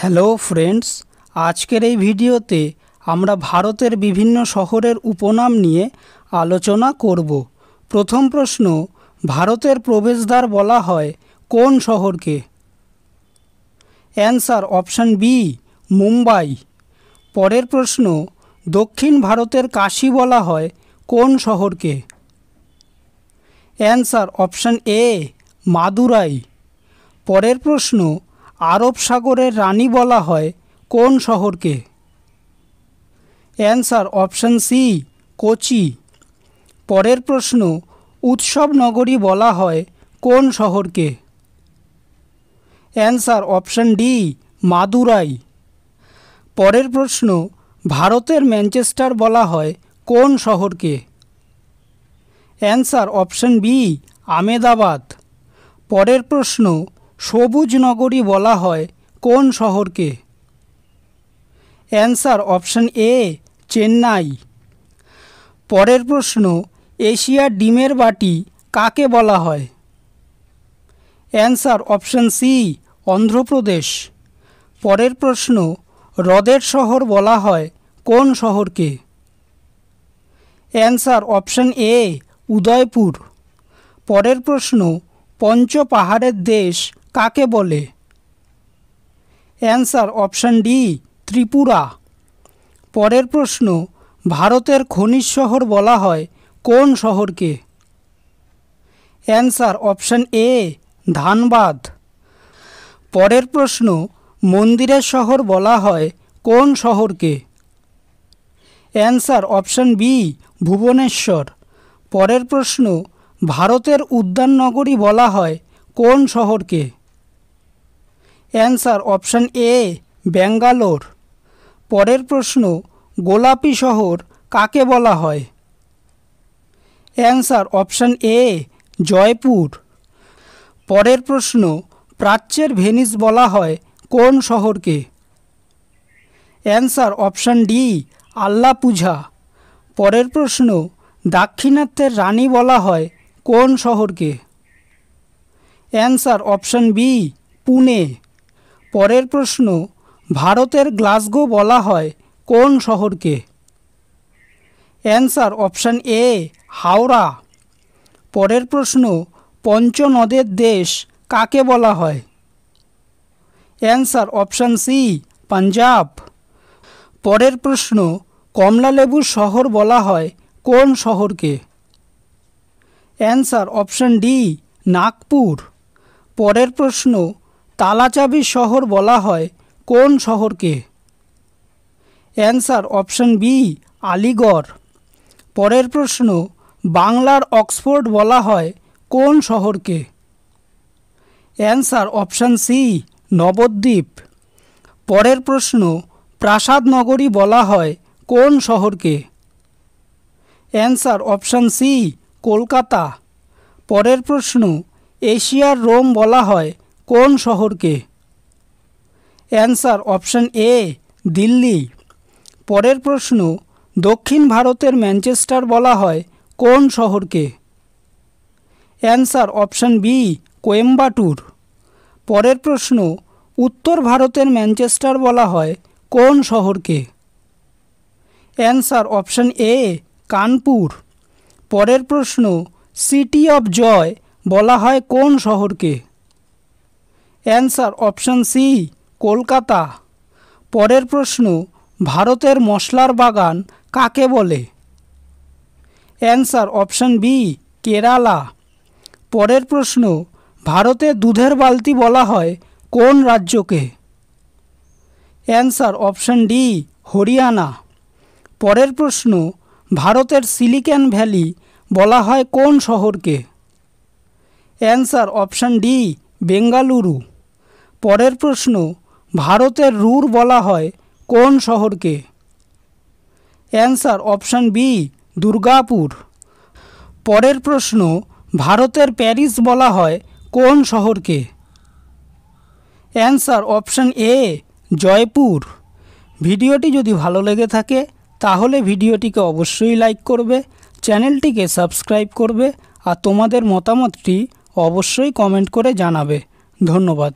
Hello friends, আজকের এই ভিডিওতে আমরা ভারতের বিভিন্ন শহরের উপনাম নিয়ে আলোচনা করব। প্রথম প্রশ্ন, ভারতের প্রবেশদ্বার বলা হয় কোন শহরকে? Answer option B, Mumbai. পরের প্রশ্ন, দক্ষিণ ভারতের কাশী বলা হয় কোন শহরকে? Answer option A, Madurai. পরের প্রশ্ন, আরব সাগরের রানী বলা হয় কোন শহরকে? Answer option C, Kochi. পরের প্রশ্ন, উৎসব নগরী বলা হয় কোন শহরকে? Answer option D, Madurai. পরের প্রশ্ন, ভারতের ম্যানচেস্টার বলা হয় কোন শহরকে? Answer option B, Ahmedabad. পরের প্রশ্ন, সবুজ নগরী বলা হয় কোন শহরকে? Answer option A, Chennai. পরের প্রশ্ন, এশিয়ার ডিমের বাটি কাকে বলা হয়? Answer option C, Andhra Pradesh. পরের প্রশ্ন, হ্রদের শহর বলা হয় কোন শহরকে? Answer option A, Udaipur. পরের প্রশ্ন, পঞ্চ পাহাড়ের দেশ কাকে বলে? Answer option D, Tripura. পরের প্রশ্ন, ভারতের খনিজ শহর বলা হয় কোন শহরকে? Answer option A, Dhanbad. পরের প্রশ্ন, মন্দিরের শহর বলা হয় কোন শহরকে? Answer option B, Bhubaneswar. পরের প্রশ্ন, ভারতের উদ্যান নগরী বলা হয় কোন শহরকে? Answer option A, Bangalore. পরের প্রশ্ন, গোলাপি শহর কাকে বলা হয়? Answer option A, Jaipur. পরের প্রশ্ন, প্রাচ্যের ভেনিস বলা হয় কোন শহরকে? Answer option D, Alappuzha. পরের প্রশ্ন, দাক্ষিণাত্যের রানী বলা হয় কোন শহরকে? Answer option B, Pune. পরের প্রশ্ন, ভারতের গ্লাসগো বলা হয় কোন শহরকে? Answer option A, Howrah. পরের প্রশ্ন, পঞ্চনদের দেশ কাকে বলা হয়? Answer option C, Punjab. পরের প্রশ্ন, কমলালেবুর শহর বলা হয় কোন শহরকে? Answer option D, Nagpur. পরের প্রশ্ন, তালাচাবির শহর বলা হয় কোন শহরকে? Answer option B, Aligarh. পরের প্রশ্ন, বাংলার অক্সফোর্ড বলা হয় কোন শহরকে? Answer option C, Nabadwip. পরের প্রশ্ন, প্রাসাদ নগরী বলা হয় কোন শহরকে? Answer option C, Kolkata. পরের প্রশ্ন, এশিয়ার রোম বলা হয় কোন শহরকে? Answer option A, Delhi. পরের প্রশ্ন, দক্ষিণ ভারতের ম্যানচেস্টার বলা হয় কোন শহরকে? Answer option B, Coimbatore. পরের প্রশ্ন, উত্তর ভারতের ম্যানচেস্টার বলা হয় কোন শহরকে? Answer option A, Kanpur. পরের প্রশ্ন, সিটি অফ জয় বলা হয় কোন শহরকে? Answer option C, Kolkata. পরের প্রশ্ন, ভারতের মশলার বাগান কাকে বলে? Answer option B, Kerala. পরের প্রশ্ন, ভারতের দুধের বালতি বলা হয় কোন রাজ্যকে? Answer option D, Haryana. পরের প্রশ্ন, ভারতের সিলিকন ভ্যালি বলা হয় কোন শহরকে? Answer option D, Bengaluru. পরের প্রশ্ন, ভারতের রুর বলা হয় কোন শহরকে? Answer option B, Durgapur. পরের প্রশ্ন, ভারতের প্যারিস বলা হয় কোন শহরকে? Answer option A, Jaipur. ভিডিওটি যদি ভালো লেগে থাকে তাহলে ভিডিওটিকে অবশ্যই লাইক করবে, চ্যানেলটিকে সাবস্ক্রাইব করবে আর তোমাদের মতামতটি অবশ্যই কমেন্ট করে জানাবে। ধন্যবাদ।